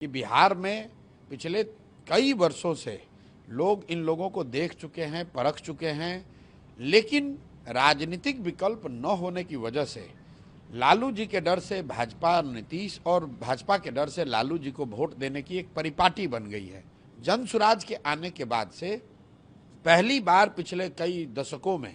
कि बिहार में पिछले कई वर्षों से लोग इन लोगों को देख चुके हैं, परख चुके हैं, लेकिन राजनीतिक विकल्प न होने की वजह से लालू जी के डर से भाजपा नीतीश और भाजपा के डर से लालू जी को वोट देने की एक परिपाटी बन गई है। जन सुराज के आने के बाद से पहली बार पिछले कई दशकों में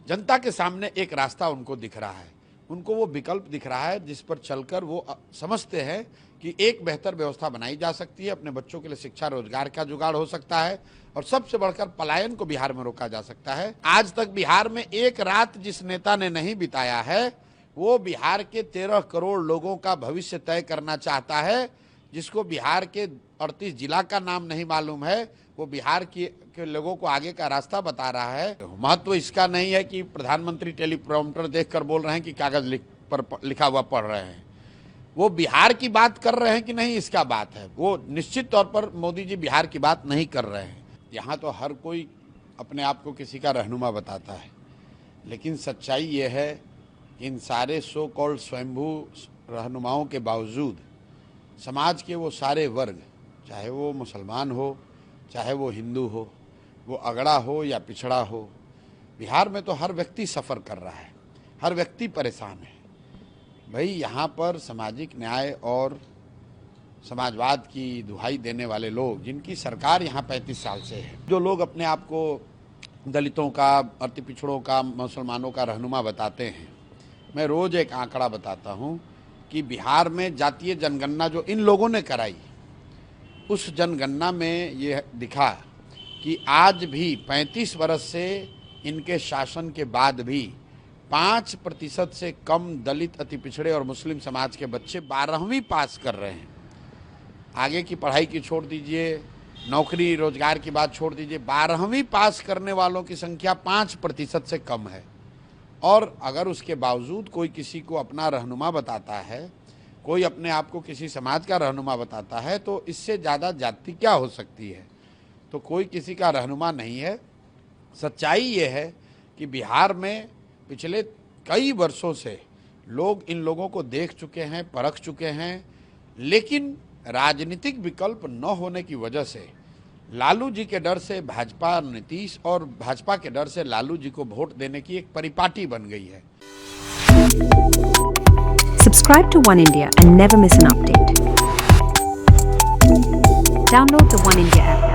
जनता के सामने एक रास्ता उनको दिख रहा है, उनको वो विकल्प दिख रहा है जिस पर चलकर वो समझते हैं कि एक बेहतर व्यवस्था बनाई जा सकती है, अपने बच्चों के लिए शिक्षा रोजगार का जुगाड़ हो सकता है और सबसे बढ़कर पलायन को बिहार में रोका जा सकता है। आज तक बिहार में एक रात जिस नेता ने नहीं बिताया है वो बिहार के 13 करोड़ लोगों का भविष्य तय करना चाहता है, जिसको बिहार के 38 जिला का नाम नहीं मालूम है, वो बिहार के लोगों को आगे का रास्ता बता रहा है। महत्व इसका नहीं है कि प्रधानमंत्री टेलीप्रॉम्प्टर देखकर बोल रहे हैं कि कागज पर लिखा हुआ पढ़ रहे हैं, वो बिहार की बात कर रहे हैं कि नहीं इसका बात है। वो निश्चित तौर पर मोदी जी बिहार की बात नहीं कर रहे हैं। यहाँ तो हर कोई अपने आप को किसी का रहनुमा बताता है, लेकिन सच्चाई ये है कि इन सारे सो कॉल्ड स्वयंभू रहनुमाओं के बावजूद समाज के वो सारे वर्ग, चाहे वो मुसलमान हो, चाहे वो हिंदू हो, वो अगड़ा हो या पिछड़ा हो, बिहार में तो हर व्यक्ति सफ़र कर रहा है, हर व्यक्ति परेशान है। भाई यहाँ पर सामाजिक न्याय और समाजवाद की दुहाई देने वाले लोग, जिनकी सरकार यहाँ 35 साल से है, जो लोग अपने आप को दलितों का, अति पिछड़ों का, मुसलमानों का रहनुमा बताते हैं, मैं रोज़ एक आंकड़ा बताता हूँ कि बिहार में जातीय जनगणना जो इन लोगों ने कराई, उस जनगणना में ये दिखा कि आज भी 35 वर्ष से इनके शासन के बाद भी 5% से कम दलित, अति पिछड़े और मुस्लिम समाज के बच्चे 12वीं पास कर रहे हैं। आगे की पढ़ाई की छोड़ दीजिए, नौकरी रोजगार की बात छोड़ दीजिए, 12वीं पास करने वालों की संख्या 5% से कम है। और अगर उसके बावजूद कोई किसी को अपना रहनुमा बताता है, कोई अपने आप को किसी समाज का रहनुमा बताता है, तो इससे ज़्यादा जाति क्या हो सकती है। तो कोई किसी का रहनुमा नहीं है। सच्चाई ये है कि बिहार में पिछले कई वर्षों से लोग इन लोगों को देख चुके हैं, परख चुके हैं, लेकिन राजनीतिक विकल्प न होने की वजह से लालू जी के डर से भाजपा नीतीश और भाजपा के डर से लालू जी को वोट देने की एक परिपाटी बन गई है। Subscribe to One India and never miss an update. Download the One India app.